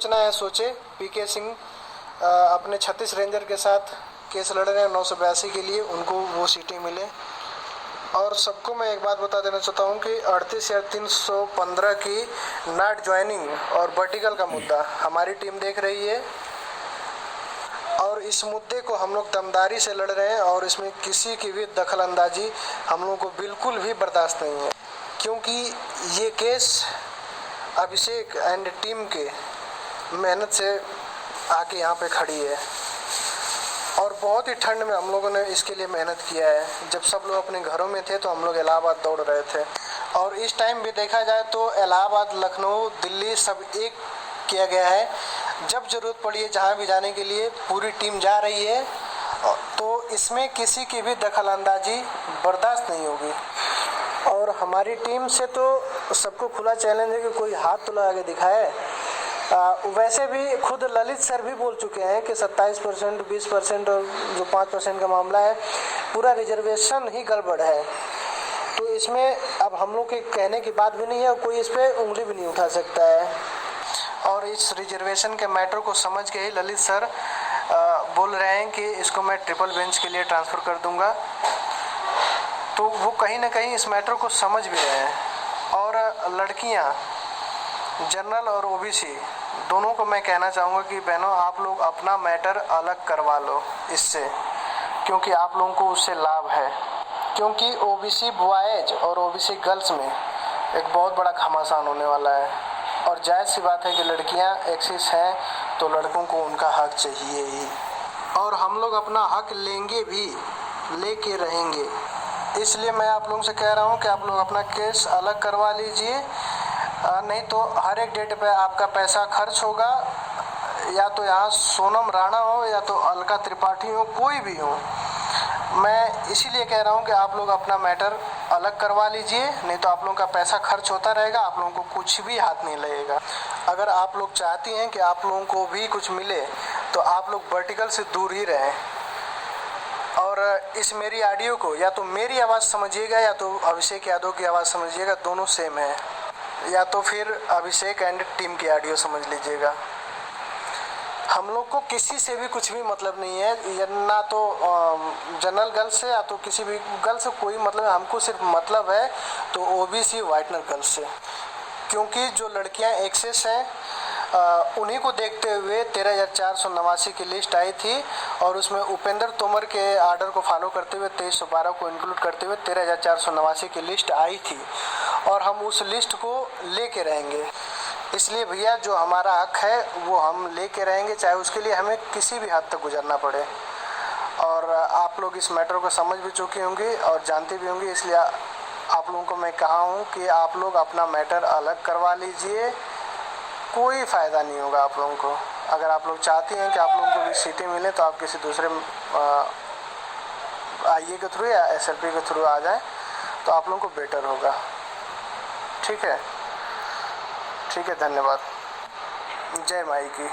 सोचना है सोचे। पीके सिंह अपने 36 रेंजर के साथ केस लड़ रहे हैं 982 के लिए, उनको वो सीटें मिले। और सबको मैं एक बात बता देना चाहता हूँ कि 38 या 315 की नॉट ज्वाइनिंग और वर्टिकल का मुद्दा हमारी टीम देख रही है, और इस मुद्दे को हम लोग दमदारी से लड़ रहे हैं, और इसमें किसी की भी दखल अंदाजी हम लोगों को बिल्कुल भी बर्दाश्त नहीं है, क्योंकि ये केस अभिषेक एंड टीम के मेहनत से आके यहाँ पे खड़ी है। और बहुत ही ठंड में हम लोगों ने इसके लिए मेहनत किया है। जब सब लोग अपने घरों में थे तो हम लोग इलाहाबाद दौड़ रहे थे, और इस टाइम भी देखा जाए तो इलाहाबाद, लखनऊ, दिल्ली सब एक किया गया है। जब ज़रूरत पड़ी है जहाँ भी जाने के लिए पूरी टीम जा रही है, तो इसमें किसी की भी दखल अंदाजी बर्दाश्त नहीं होगी। और हमारी टीम से तो सबको खुला चैलेंज है कि कोई हाथ तो लगा के दिखाए। वैसे भी खुद ललित सर भी बोल चुके हैं कि 27%, 20% और जो 5% का मामला है, पूरा रिजर्वेशन ही गड़बड़ है। तो इसमें अब हम लोग के कहने की बात भी नहीं है, और कोई इस पर उंगली भी नहीं उठा सकता है। और इस रिजर्वेशन के मैटर को समझ के ही ललित सर बोल रहे हैं कि इसको मैं ट्रिपल बेंच के लिए ट्रांसफ़र कर दूंगा। तो वो कहीं ना कहीं इस मैटर को समझ भी रहे हैं। और लड़कियां, जनरल और ओबीसी दोनों को मैं कहना चाहूँगा कि बहनों, आप लोग अपना मैटर अलग करवा लो इससे, क्योंकि आप लोगों को उससे लाभ है। क्योंकि ओबीसी बॉयज़ और ओबीसी गर्ल्स में एक बहुत बड़ा घमासान होने वाला है, और जायज़ सी बात है कि लड़कियां एक्सिस हैं तो लड़कों को उनका हक चाहिए ही, और हम लोग अपना हक लेंगे भी, लेके रहेंगे। इसलिए मैं आप लोगों से कह रहा हूं कि आप लोग अपना केस अलग करवा लीजिए, नहीं तो हर एक डेट पे आपका पैसा खर्च होगा। या तो यहाँ सोनम राणा हो या तो अलका त्रिपाठी हो, कोई भी हो। मैं इसीलिए कह रहा हूँ कि आप लोग अपना मैटर अलग करवा लीजिए, नहीं तो आप लोगों का पैसा खर्च होता रहेगा, आप लोगों को कुछ भी हाथ नहीं लगेगा। अगर आप लोग चाहती हैं कि आप लोगों को भी कुछ मिले तो आप लोग वर्टिकल से दूर ही रहें। और इस मेरी ऑडियो को या तो मेरी आवाज़ समझिएगा या तो अभिषेक यादव की आवाज़ समझिएगा, दोनों सेम है। या तो फिर अभिषेक एंड टीम की ऑडियो समझ लीजिएगा। हम लोग को किसी से भी कुछ भी मतलब नहीं है, ना तो जनरल गर्ल्स से या तो किसी भी गर्ल से कोई मतलब है। हमको सिर्फ मतलब है तो ओबीसी व्हाइटनर गर्ल्स से, क्योंकि जो लड़कियां एक्सेस हैं उन्हीं को देखते हुए 13,489 की लिस्ट आई थी, और उसमें उपेंद्र तोमर के आर्डर को फॉलो करते हुए 2312 को इंक्लूड करते हुए 13,489 की लिस्ट आई थी, और हम उस लिस्ट को लेके रहेंगे। इसलिए भैया, जो हमारा हक है वो हम लेके रहेंगे, चाहे उसके लिए हमें किसी भी हद तक गुजरना पड़े। और आप लोग इस मैटर को समझ भी चुके होंगे और जानते भी होंगे, इसलिए आप लोगों को मैं कहा हूँ कि आप लोग अपना मैटर अलग करवा लीजिए, कोई फ़ायदा नहीं होगा आप लोगों को। अगर आप लोग चाहती हैं कि आप लोगों को भी सीटें मिलें तो आप किसी दूसरे आईए के थ्रू या एसएलपी के थ्रू आ जाएं, तो आप लोगों को बेटर होगा। ठीक है, ठीक है, धन्यवाद। जय माई की।